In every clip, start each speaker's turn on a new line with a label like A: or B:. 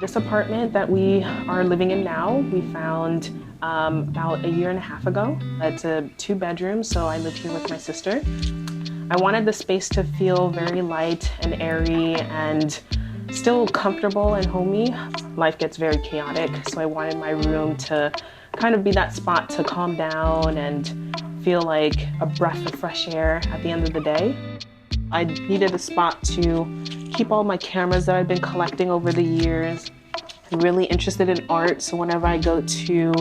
A: This apartment that we are living in now, we found about a year and a half ago. It's a 2-bedroom, so I live here with my sister. I wanted the space to feel very light and airy and still comfortable and homey. Life gets very chaotic, so I wanted my room to kind of be that spot to calm down and feel like a breath of fresh air at the end of the day. I needed a spot to keep all my cameras that I've been collecting over the years. I'm really interested in art, so whenever I go to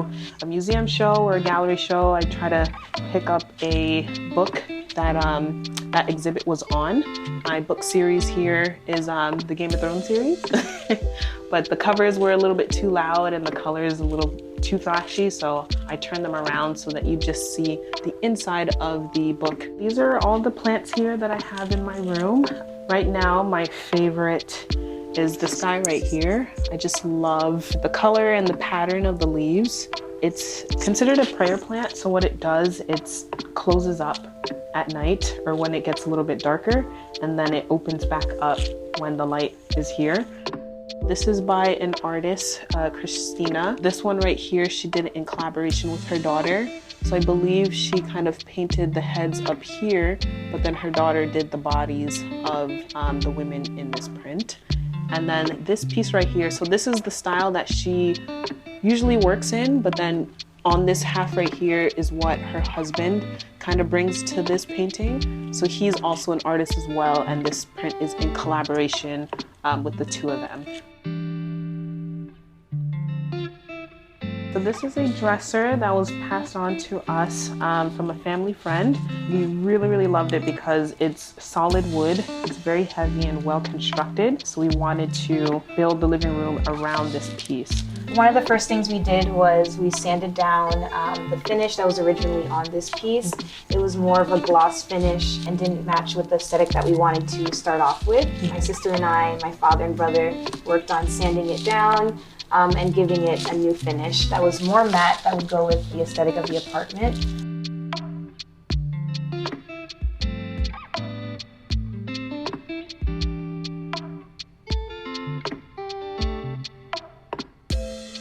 A: a museum show or a gallery show, I try to pick up a book that exhibit was on. My book series here is the Game of Thrones series, but the covers were a little bit too loud and the colors a little too flashy, so I turned them around so that you just see the inside of the book. These are all the plants here that I have in my room. Right now, my favorite is the sky right here. I just love the color and the pattern of the leaves. It's considered a prayer plant, so what it does, it closes up at night or when it gets a little bit darker, and then it opens back up when the light is here. This is by an artist, Christina. This one right here, she did it in collaboration with her daughter. So I believe she kind of painted the heads up here, but then her daughter did the bodies of the women in this print. And then this piece right here, so this is the style that she usually works in, but then on this half right here is what her husband kind of brings to this painting. So he's also an artist as well, and this print is in collaboration with the two of them. So this is a dresser that was passed on to us from a family friend. We really loved it because it's solid wood. It's very heavy and well constructed. So we wanted to build the living room around this piece.
B: One of the first things we did was we sanded down the finish that was originally on this piece. It was more of a gloss finish and didn't match with the aesthetic that we wanted to start off with. My sister and I, my father and brother, worked on sanding it down and giving it a new finish that was more matte, that would go with the aesthetic of the apartment.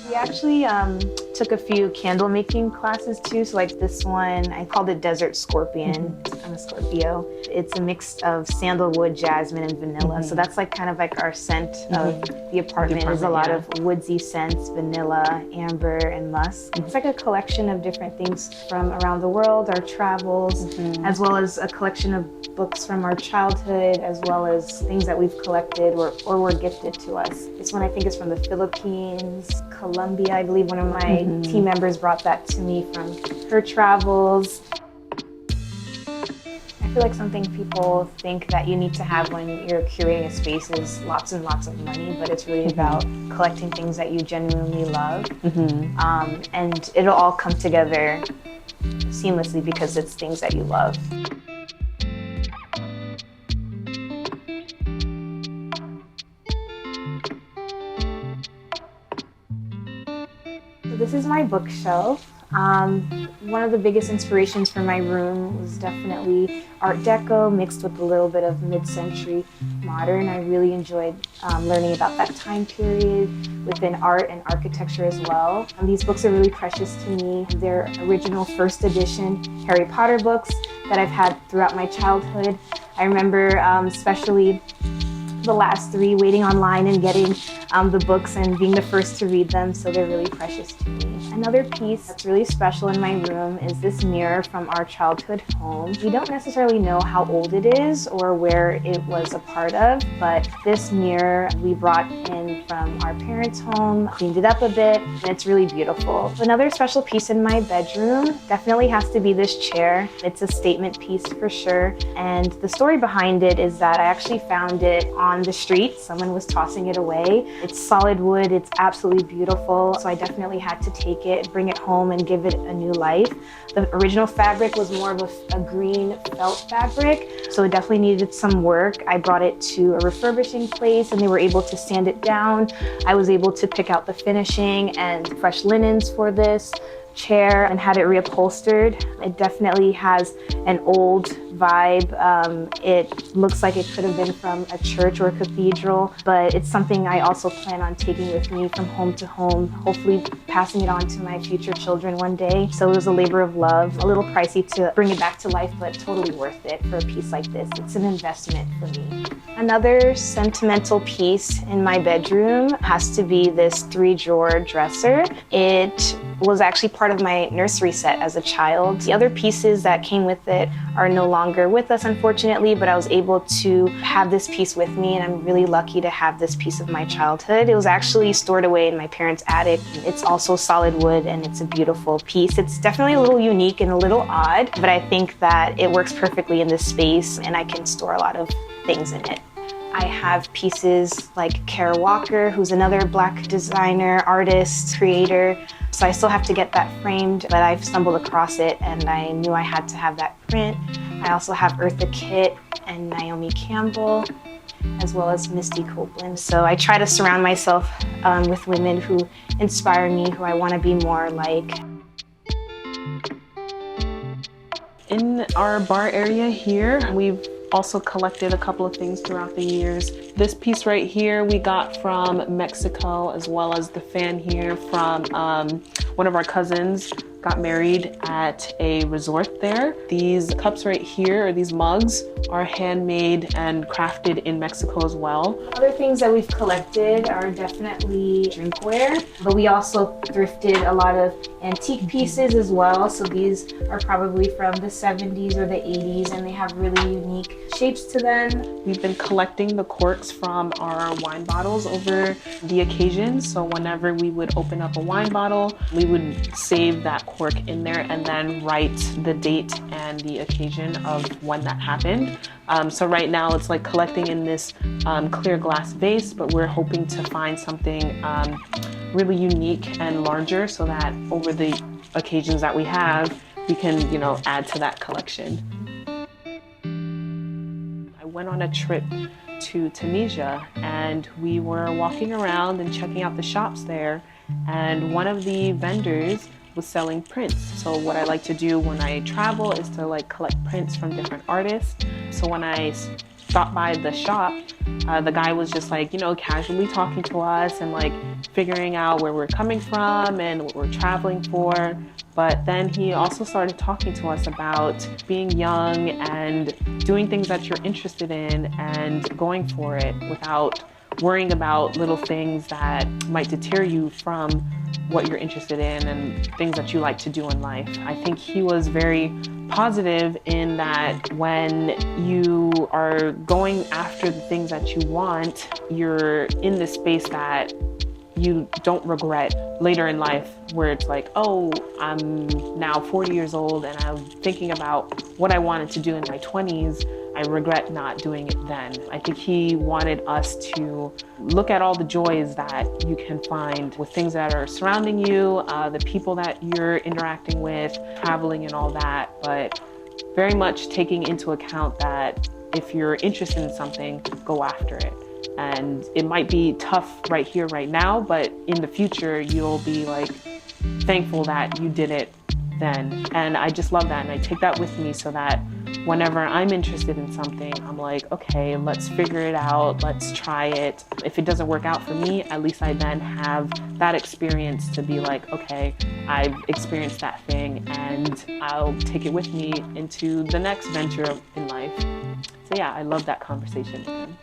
B: We actually took a few candle making classes too. So like this one, I called it Desert Scorpion. I'm a Scorpio. It's a mix of sandalwood, jasmine, and vanilla. So that's like kind of like our scent of the apartment. There's a lot of woodsy scents, vanilla, amber, and musk. It's like a collection of different things from around the world, our travels, as well as a collection of books from our childhood, as well as things that we've collected or were gifted to us. This one I think is from the Philippines, Colombia. I believe one of my team members brought that to me from her travels. I feel like something people think that you need to have when you're curating a space is lots and lots of money, but it's really about collecting things that you genuinely love. And it'll all come together seamlessly because it's things that you love. This is my bookshelf. One of the biggest inspirations for my room was definitely Art Deco mixed with a little bit of mid-century modern. I really enjoyed learning about that time period within art and architecture as well. These books are really precious to me. They're original first edition Harry Potter books that I've had throughout my childhood. I remember especially the last 3, waiting online and getting the books and being the first to read them, so they're really precious to me. Another piece that's really special in my room is this mirror from our childhood home. We don't necessarily know how old it is or where it was a part of, but this mirror we brought in from our parents' home, cleaned it up a bit, and it's really beautiful. Another special piece in my bedroom definitely has to be this chair. It's a statement piece for sure, and the story behind it is that I actually found it on the street. Someone was tossing it away. It's solid wood, it's absolutely beautiful, so I definitely had to take it, bring it home, and give it a new life. The original fabric was more of a green felt fabric, so it definitely needed some work. I brought it to a refurbishing place and they were able to sand it down. I was able to pick out the finishing and fresh linens for this chair and had it reupholstered. It definitely has an old vibe. It looks like it could have been from a church or a cathedral, but it's something I also plan on taking with me from home to home, hopefully passing it on to my future children one day. So it was a labor of love, a little pricey to bring it back to life, but totally worth it for a piece like this. It's an investment for me. Another sentimental piece in my bedroom has to be this 3-drawer dresser. It was actually part of my nursery set as a child. The other pieces that came with it are no longer with us, unfortunately, but I was able to have this piece with me, and I'm really lucky to have this piece of my childhood. It was actually stored away in my parents' attic. It's also solid wood, and it's a beautiful piece. It's definitely a little unique and a little odd, but I think that it works perfectly in this space, and I can store a lot of things in it. I have pieces like Kara Walker, who's another Black designer, artist, creator. So I still have to get that framed, but I've stumbled across it and I knew I had to have that print. I also have Eartha Kitt and Naomi Campbell, as well as Misty Copeland. So I try to surround myself with women who inspire me, who I want to be more like.
A: In our bar area here, we've also collected a couple of things throughout the years. This piece right here we got from Mexico, as well as the fan here from one of our cousins got married at a resort there. These cups right here, or these mugs, are handmade and crafted in Mexico as well.
B: Other things that we've collected are definitely drinkware, but we also thrifted a lot of antique pieces as well. So these are probably from the 70s or the 80s, and they have really unique shapes to them.
A: We've been collecting the corks from our wine bottles over the occasion. So whenever we would open up a wine bottle, we would save that cork in there and then write the date and the occasion of when that happened. So right now it's like collecting in this clear glass vase, but we're hoping to find something really unique and larger so that over the occasions that we have, we can, add to that collection. I went on a trip to Tunisia and we were walking around and checking out the shops there, and one of the vendors was selling prints. So what I like to do when I travel is to collect prints from different artists. So when I stopped by the shop, the guy was just casually talking to us and figuring out where we're coming from and what we're traveling for. But then he also started talking to us about being young and doing things that you're interested in and going for it without worrying about little things that might deter you from what you're interested in and things that you like to do in life. I think he was very positive in that when you are going after the things that you want, you're in this space that you don't regret later in life, where it's I'm now 40 years old and I'm thinking about what I wanted to do in my 20s. I regret not doing it then. I think he wanted us to look at all the joys that you can find with things that are surrounding you, the people that you're interacting with, traveling and all that, but very much taking into account that if you're interested in something, go after it. And it might be tough right here, right now, but in the future, you'll be thankful that you did it then. And I just love that. And I take that with me so that whenever I'm interested in something, I'm okay, let's figure it out. Let's try it. If it doesn't work out for me, at least I then have that experience to be okay, I've experienced that thing and I'll take it with me into the next venture in life. So yeah, I love that conversation with him.